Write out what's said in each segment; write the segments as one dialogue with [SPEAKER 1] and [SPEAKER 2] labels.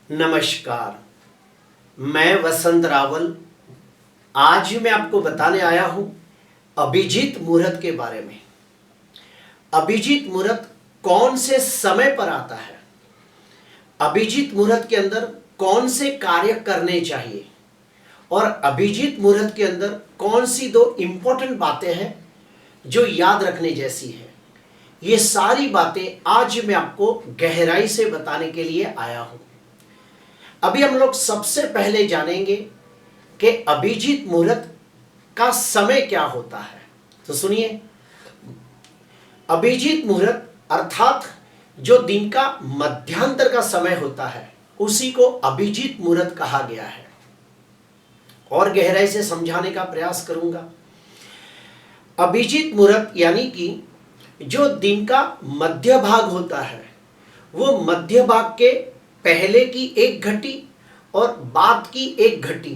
[SPEAKER 1] नमस्कार। मैं वसंत रावल। आज मैं आपको बताने आया हूं अभिजीत मुहूर्त के बारे में। अभिजीत मुहूर्त कौन से समय पर आता है, अभिजीत मुहूर्त के अंदर कौन से कार्य करने चाहिए और अभिजीत मुहूर्त के अंदर कौन सी दो इंपॉर्टेंट बातें हैं जो याद रखने जैसी है। ये सारी बातें आज मैं आपको गहराई से बताने के लिए आया हूं। अभी हम लोग सबसे पहले जानेंगे कि अभिजीत मुहूर्त का समय क्या होता है। तो सुनिए, अभिजीत मुहूर्त अर्थात जो दिन का मध्यांतर का समय होता है उसी को अभिजीत मुहूर्त कहा गया है। और गहराई से समझाने का प्रयास करूंगा। अभिजीत मुहूर्त यानी कि जो दिन का मध्य भाग होता है वो मध्य भाग के पहले की एक घटी और बाद की एक घटी,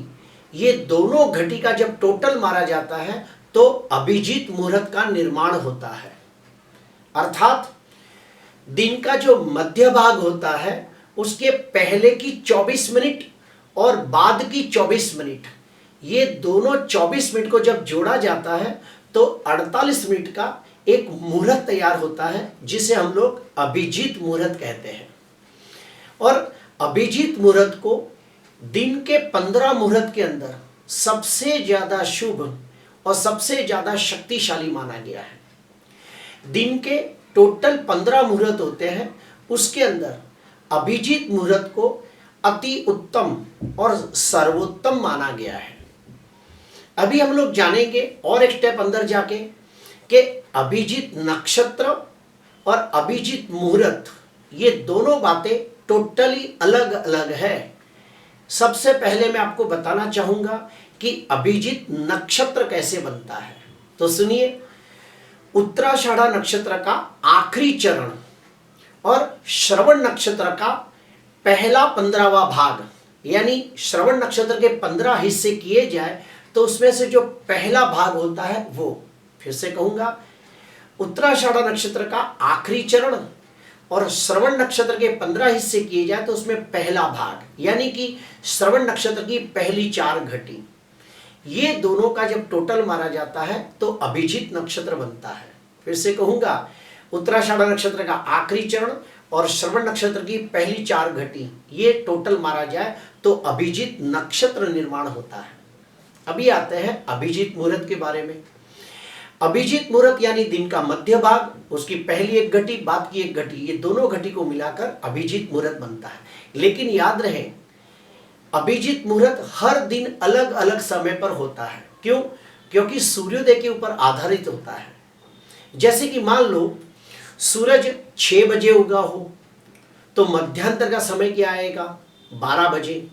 [SPEAKER 1] ये दोनों घटी का जब टोटल मारा जाता है तो अभिजीत मुहूर्त का निर्माण होता है। अर्थात दिन का जो मध्य भाग होता है उसके पहले की 24 मिनट और बाद की 24 मिनट, ये दोनों 24 मिनट को जब जोड़ा जाता है तो 48 मिनट का एक मुहूर्त तैयार होता है जिसे हम लोग अभिजीत मुहूर्त कहते हैं। और अभिजीत मुहूर्त को दिन के 15 मुहूर्त के अंदर सबसे ज्यादा शुभ और सबसे ज्यादा शक्तिशाली माना गया है। दिन के टोटल 15 मुहूर्त होते हैं, उसके अंदर अभिजीत मुहूर्त को अति उत्तम और सर्वोत्तम माना गया है। अभी हम लोग जानेंगे और एक स्टेप अंदर जाके कि अभिजीत नक्षत्र और अभिजीत मुहूर्त, ये दोनों बातें टोटली अलग अलग है। सबसे पहले मैं आपको बताना चाहूंगा कि अभिजीत नक्षत्र कैसे बनता है। तो सुनिए, उत्तराषाढ़ा नक्षत्र का आखिरी चरण और श्रवण नक्षत्र का पहला 15वां भाग, यानी श्रवण नक्षत्र के 15 हिस्से किए जाए तो उसमें से जो पहला भाग होता है वो, फिर से कहूंगा, उत्तराषाढ़ा नक्षत्र का आखिरी चरण और श्रवण नक्षत्र के 15 हिस्से किए जाए तो उसमें पहला भाग, यानी कि श्रवण नक्षत्र की पहली 4 घटी, ये दोनों का जब टोटल मारा जाता है तो अभिजीत नक्षत्र बनता है। फिर से कहूंगा, उत्तराषाढ़ा नक्षत्र का आखिरी चरण और श्रवण नक्षत्र की पहली 4 घटी, ये टोटल मारा जाए तो अभिजीत नक्षत्र निर्माण होता है। अभी आते हैं अभिजीत मुहूर्त के बारे में। अभिजीत मुहूर्त यानी दिन का मध्य भाग, उसकी पहली एक घटी, बाद की एक घटी, ये दोनों घटी को मिलाकर अभिजीत मुहूर्त बनता है। लेकिन याद रहे, अभिजीत मुहूर्त हर दिन अलग अलग समय पर होता है। क्यों? क्योंकि सूर्योदय के ऊपर आधारित होता है। जैसे कि मान लो सूरज 6 बजे उगा हो तो मध्यांतर का समय क्या आएगा? 12 बजे।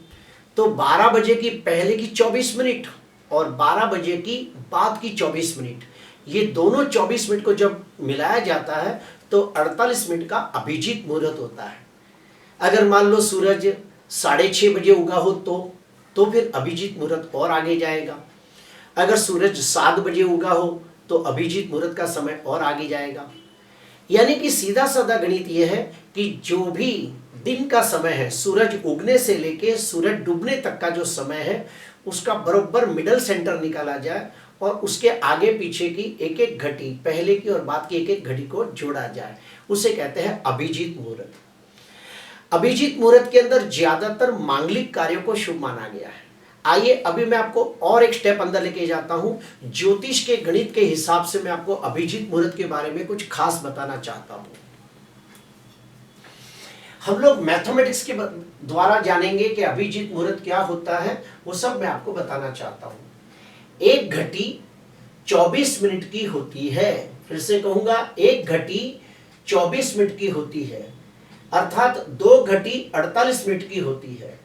[SPEAKER 1] तो 12 बजे की पहले की 24 मिनट और 12 बजे की बाद की 24 मिनट, ये दोनों 24 मिनट को जब मिलाया जाता है तो 48 मिनट का अभिजीत मुहूर्त होता है। अगर मान लो सूरज 6:30 बजे उगा हो तो फिर अभिजीत मुहूर्त और आगे जाएगा। अगर सूरज 7 बजे उगा हो तो अभिजीत मुहूर्त का समय और आगे जाएगा। यानी कि सीधा साधा गणित यह है कि जो भी दिन का समय है, सूरज उगने से लेके सूरज डूबने तक का जो समय है, उसका बराबर मिडल सेंटर निकाला जाए और उसके आगे पीछे की एक एक घटी, पहले की और बाद की एक एक घटी को जोड़ा जाए, उसे कहते हैं अभिजीत मुहूर्त। अभिजीत मुहूर्त के अंदर ज्यादातर मांगलिक कार्यों को शुभ माना गया है। आइए अभी मैं आपको और एक स्टेप अंदर लेके जाता हूं। ज्योतिष के गणित के हिसाब से मैं आपको अभिजीत मुहूर्त के बारे में कुछ खास बताना चाहता हूं। हम लोग मैथमेटिक्स के द्वारा जानेंगे कि अभिजीत मुहूर्त क्या होता है, वो सब मैं आपको बताना चाहता हूं। एक घटी 24 मिनट की होती है। फिर से कहूंगा, एक घटी 24 मिनट की होती है, अर्थात 2 घटी 48 मिनट की होती है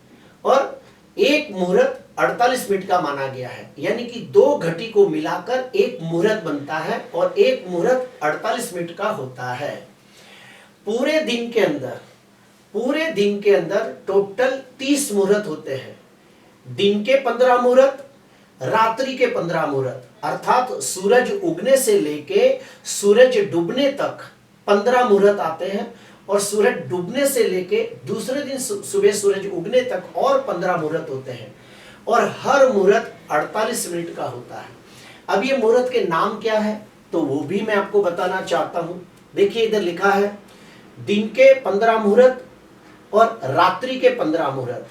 [SPEAKER 1] और एक मुहूर्त 48 मिनट का माना गया है। यानी कि 2 घटी को मिलाकर एक मुहूर्त बनता है और एक मुहूर्त 48 मिनट का होता है। पूरे दिन के अंदर टोटल 30 मुहूर्त होते हैं। दिन के 15 मुहूर्त, रात्रि के 15 मुहूर्त, अर्थात सूरज उगने से लेके सूरज डूबने तक 15 मुहूर्त आते हैं और सूरज डूबने से लेके दूसरे दिन सुबह सूरज उगने तक और 15 मुहूर्त होते हैं और हर मुहूर्त 48 मिनट का होता है। अब ये मुहूर्त के नाम क्या है तो वो भी मैं आपको बताना चाहता हूं। देखिए इधर लिखा है दिन के 15 मुहूर्त और रात्रि के 15 मुहूर्त।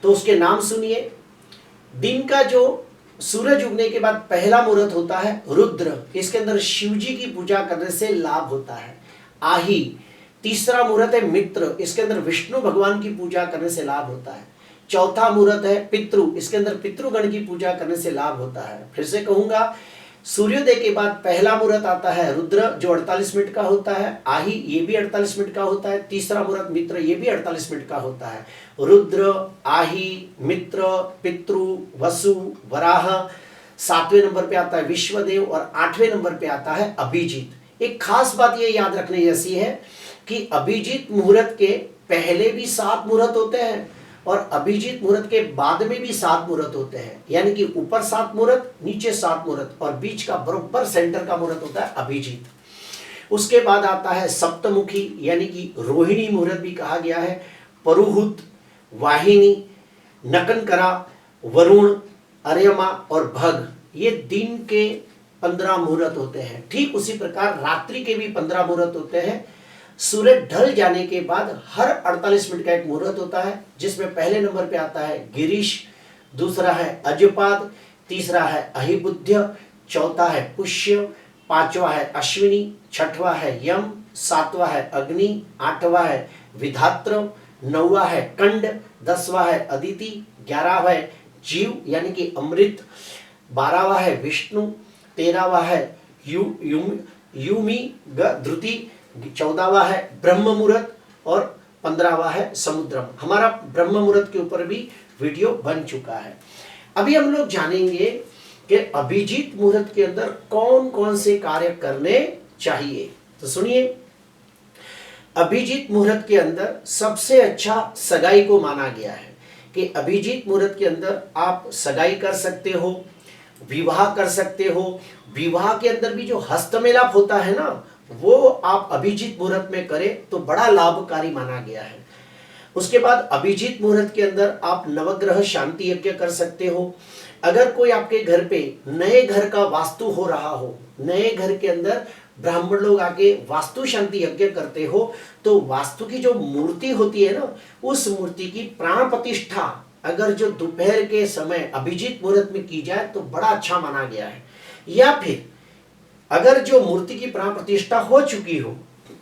[SPEAKER 1] तो उसके नाम सुनिए। दिन का जो सूरज उगने के बाद पहला मुहूर्त होता है रुद्र, इसके अंदर शिव जी की पूजा करने से लाभ होता है। आही, तीसरा मुहूर्त है मित्र, इसके अंदर विष्णु भगवान की पूजा करने से लाभ होता है। चौथा मुहूर्त है पितृ, इसके अंदर पितृगण की पूजा करने से लाभ होता है। फिर से कहूंगा, सूर्योदय के बाद पहला मुहूर्त आता है रुद्र जो 48 मिनट का होता है। आही ये भी 48 मिनट का होता है। तीसरा मुहूर्त मित्र ये भी 48 मिनट का होता है। रुद्र, आही, मित्र, पितृ, वसु, वराह, 7वें नंबर पे आता है विश्वदेव और 8वें नंबर पे आता है अभिजीत। एक खास बात ये याद रखने जैसी है कि अभिजीत मुहूर्त के पहले भी 7 मुहूर्त होते हैं और अभिजीत मुहूर्त के बाद में भी 7 मुहूर्त होते हैं, यानी कि ऊपर 7 मुहूर्त, नीचे 7 मुहूर्त और बीच का बरोबर सेंटर का मुहूर्त होता है अभिजीत। उसके बाद आता है सप्तमुखी यानी कि रोहिणी मुहूर्त भी कहा गया है, परुहुत, वाहिनी, नकनकरा, वरुण, अर्यमा और भग, ये दिन के 15 मुहूर्त होते हैं। ठीक उसी प्रकार रात्रि के भी 15 मुहूर्त होते हैं। सूरज ढल जाने के बाद हर 48 मिनट का एक मुहूर्त होता है, जिसमें पहले नंबर पे आता है गिरीश, दूसरा है अजपाद, तीसरा है अहिबुद्ध, चौथा है पुष्य, पांचवा है अश्विनी, छठवां है यम, सातवां है अग्नि, आठवां है विधात्र, नौवां है कंड, 10वां है अदिति, 11वां है जीव यानी कि अमृत, 12वां है विष्णु, 13वां है युमी द्रुति, 14वां है ब्रह्म मुहूर्त और 15वां है समुद्रम। हमारा ब्रह्म मुहूर्त के ऊपर भी वीडियो बन चुका है। अभी हम लोग जानेंगे कि अभिजीत मुहूर्त के अंदर कौन कौन से कार्य करने चाहिए। तो सुनिए, अभिजीत मुहूर्त के अंदर सबसे अच्छा सगाई को माना गया है कि अभिजीत मुहूर्त के अंदर आप सगाई कर सकते हो, विवाह कर सकते हो। विवाह के अंदर भी जो हस्तमेलाप होता है ना, वो आप अभिजीत मुहूर्त में करें तो बड़ा लाभकारी माना गया है। उसके बाद अभिजीत मुहूर्त के अंदर आप नवग्रह शांति यज्ञ कर सकते हो। अगर कोई आपके घर पे नए घर का वास्तु हो रहा हो, नए घर के अंदर ब्राह्मण लोग आके वास्तु शांति यज्ञ करते हो, तो वास्तु की जो मूर्ति होती है ना, उस मूर्ति की प्राण प्रतिष्ठा अगर जो दोपहर के समय अभिजीत मुहूर्त में की जाए तो बड़ा अच्छा माना गया है। या फिर अगर जो मूर्ति की प्राण प्रतिष्ठा हो चुकी हो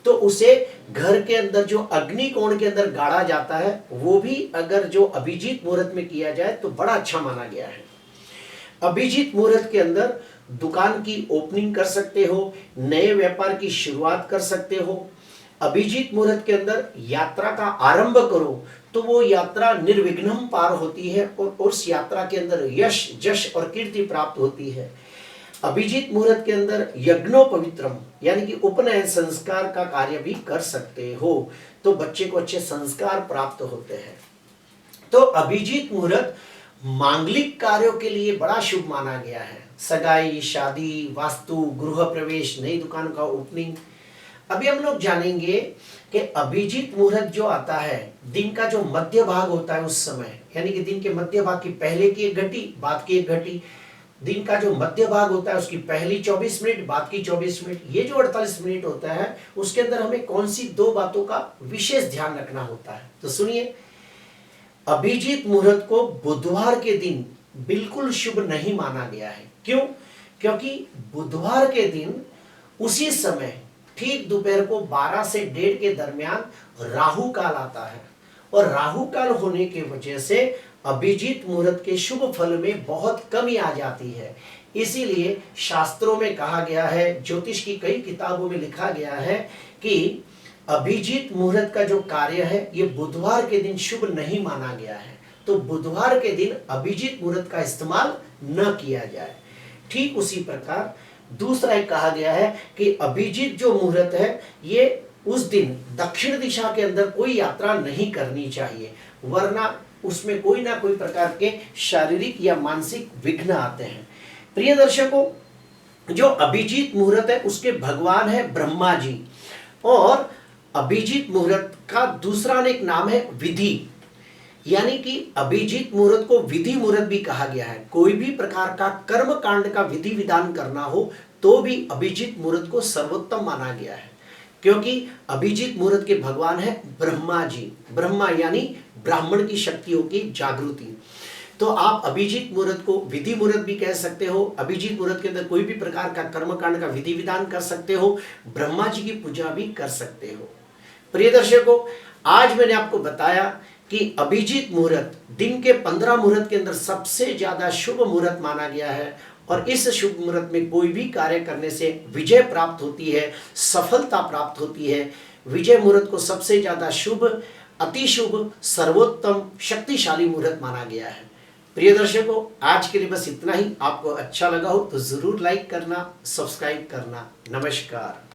[SPEAKER 1] तो उसे घर के अंदर जो अग्नि कोण के अंदर गाड़ा जाता है, वो भी अगर जो अभिजीत मुहूर्त में किया जाए तो बड़ा अच्छा माना गया है। अभिजीत मुहूर्त के अंदर दुकान की ओपनिंग कर सकते हो, नए व्यापार की शुरुआत कर सकते हो। अभिजीत मुहूर्त के अंदर यात्रा का आरंभ करो तो वो यात्रा निर्विघ्नम पार होती है और उस यात्रा के अंदर यश, जश और कीर्ति प्राप्त होती है। अभिजीत मुहूर्त के अंदर यज्ञोपवित्रम यानी कि उपनयन संस्कार का कार्य भी कर सकते हो, तो बच्चे को अच्छे संस्कार प्राप्त होते हैं। तो अभिजीत मुहूर्त मांगलिक कार्यों के लिए बड़ा शुभ माना गया है। सगाई, शादी, वास्तु, गृह प्रवेश, नई दुकान का ओपनिंग। अभी हम लोग जानेंगे कि अभिजीत मुहूर्त जो आता है, दिन का जो मध्य भाग होता है उस समय, यानी कि दिन के मध्य भाग की पहले की 1 घंटी, बाद की 1 घंटी, दिन का जो मध्य भाग होता है उसकी पहली 24 मिनट, बाद की 24 मिनट, ये जो 48 मिनट होता है उसके अंदर हमें कौन सी 2 बातों का विशेष ध्यान रखना होता है। तो सुनिए, अभिजीत मुहूर्त को बुधवार के दिन बिल्कुल शुभ नहीं माना गया है। क्यों? क्योंकि बुधवार के दिन उसी समय ठीक दोपहर को 12 से 1:30 के दरमियान राहु काल आता है और राहु काल होने की वजह से अभिजीत मुहूर्त के शुभ फल में बहुत कमी आ जाती है। इसीलिए शास्त्रों में कहा गया है, ज्योतिष की कई किताबों में लिखा गया है कि अभिजीत मुहूर्त का जो कार्य है ये बुधवार के दिन शुभ नहीं माना गया है, तो बुधवार के दिन अभिजीत मुहूर्त का इस्तेमाल न किया जाए। ठीक उसी प्रकार दूसरा एक कहा गया है कि अभिजीत जो मुहूर्त है ये उस दिन दक्षिण दिशा के अंदर कोई यात्रा नहीं करनी चाहिए, वरना उसमें कोई ना कोई प्रकार के शारीरिक या मानसिक विघ्न आते हैं। प्रिय दर्शकों, जो अभिजीत मुहूर्त है उसके भगवान है ब्रह्मा जी और अभिजीत मुहूर्त का दूसरा अनेक नाम है विधि, यानी कि अभिजीत मुहूर्त को विधि मुहूर्त भी कहा गया है। कोई भी प्रकार का कर्म कांड का विधि विधान करना हो तो भी अभिजीत मुहूर्त को सर्वोत्तम माना गया है, क्योंकि अभिजीत मुहूर्त के भगवान है ब्रह्मा जी। ब्रह्मा यानी ब्राह्मण की शक्तियों की जागृति। तो आप अभिजीत मुहूर्त को विधि मुहूर्त भी कह सकते हो। अभिजीत मुहूर्त के अंदर कोई भी प्रकार का कर्मकांड का विधि विधान कर सकते हो, ब्रह्मा जी की पूजा भी कर सकते हो। प्रिय दर्शकों, आज मैंने आपको बताया कि अभिजीत मुहूर्त दिन के 15 मुहूर्त के अंदर सबसे ज्यादा शुभ मुहूर्त माना गया है, और इस शुभ मुहूर्त में कोई भी कार्य करने से विजय प्राप्त होती है, सफलता प्राप्त होती है। विजय मुहूर्त को सबसे ज्यादा शुभ, अति शुभ, सर्वोत्तम, शक्तिशाली मुहूर्त माना गया है। प्रिय दर्शकों, आज के लिए बस इतना ही। आपको अच्छा लगा हो तो जरूर लाइक करना, सब्सक्राइब करना। नमस्कार।